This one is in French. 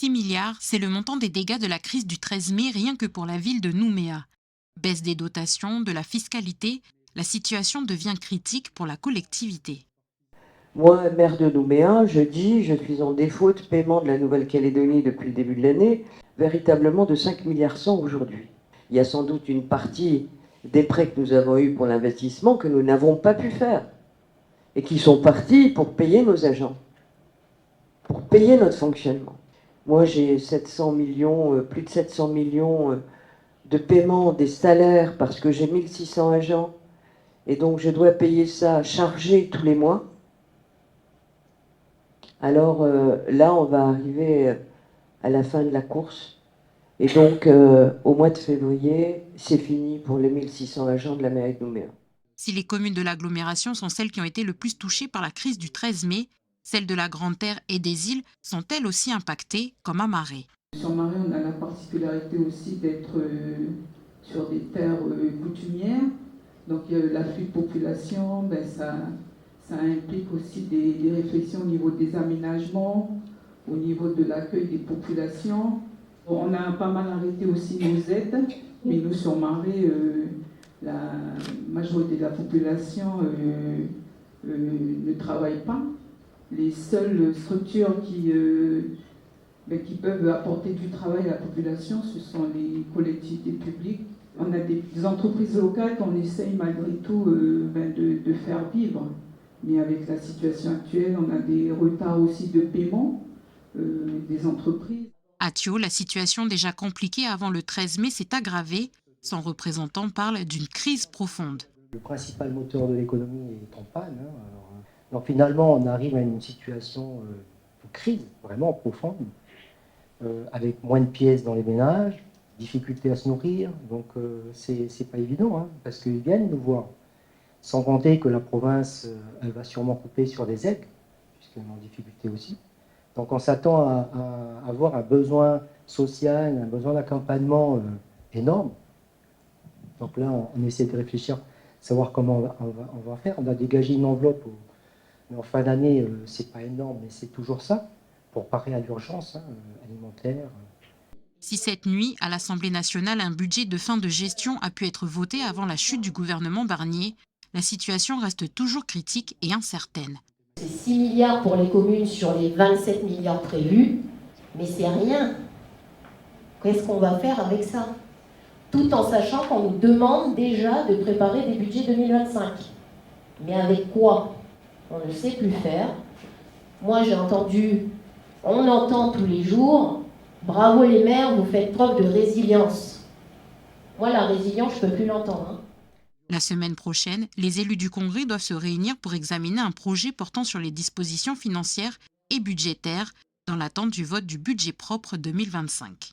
6 milliards, c'est le montant des dégâts de la crise du 13 mai rien que pour la ville de Nouméa. Baisse des dotations, de la fiscalité, la situation devient critique pour la collectivité. Moi, maire de Nouméa, je suis en défaut de paiement de la Nouvelle-Calédonie depuis le début de l'année, véritablement de 5,1 milliards aujourd'hui. Il y a sans doute une partie des prêts que nous avons eus pour l'investissement que nous n'avons pas pu faire et qui sont partis pour payer nos agents, pour payer notre fonctionnement. Moi, j'ai 700 millions, plus de 700 millions de paiement des salaires parce que j'ai 1600 agents et donc je dois payer ça chargé tous les mois. Alors là, on va arriver à la fin de la course. Et donc, au mois de février, c'est fini pour les 1600 agents de la mairie de Nouméa. Si les communes de l'agglomération sont celles qui ont été le plus touchées par la crise du 13 mai, celles de la Grande Terre et des îles sont elles aussi impactées, comme à Marais. Sur Marais, on a la particularité aussi d'être sur des terres coutumières. Donc l'afflux de population, ça implique aussi des réflexions au niveau des aménagements, au niveau de l'accueil des populations. On a pas mal arrêté aussi nos aides, mais nous sur Marais, la majorité de la population ne travaille pas. Les seules structures qui peuvent apporter du travail à la population, ce sont les collectivités publiques. On a des entreprises locales qu'on essaye malgré tout de faire vivre. Mais avec la situation actuelle, on a des retards aussi de paiement des entreprises. À Thio, la situation déjà compliquée avant le 13 mai s'est aggravée. Son représentant parle d'une crise profonde. Le principal moteur de l'économie est en panne. Donc finalement, on arrive à une situation de crise vraiment profonde, avec moins de pièces dans les ménages, difficulté à se nourrir. Donc c'est pas évident, parce qu'ils viennent nous voir. Sans compter que la province, elle va sûrement couper sur des aides, puisqu'elle est en difficulté aussi. Donc on s'attend à avoir un besoin social, un besoin d'accompagnement énorme. Donc là, on essaie de réfléchir, savoir comment on va faire. On a dégagé une enveloppe, mais en fin d'année, c'est pas énorme, mais c'est toujours ça, pour parer à l'urgence alimentaire. Si cette nuit, à l'Assemblée nationale, un budget de fin de gestion a pu être voté avant la chute du gouvernement Barnier, la situation reste toujours critique et incertaine. C'est 6 milliards pour les communes sur les 27 milliards prévus, mais c'est rien. Qu'est-ce qu'on va faire avec ça? Tout en sachant qu'on nous demande déjà de préparer des budgets 2025. Mais avec quoi? On ne sait plus faire. Moi, on entend tous les jours, bravo les maires, vous faites preuve de résilience. Moi, la résilience, je ne peux plus l'entendre. La semaine prochaine, les élus du Congrès doivent se réunir pour examiner un projet portant sur les dispositions financières et budgétaires dans l'attente du vote du budget propre 2025.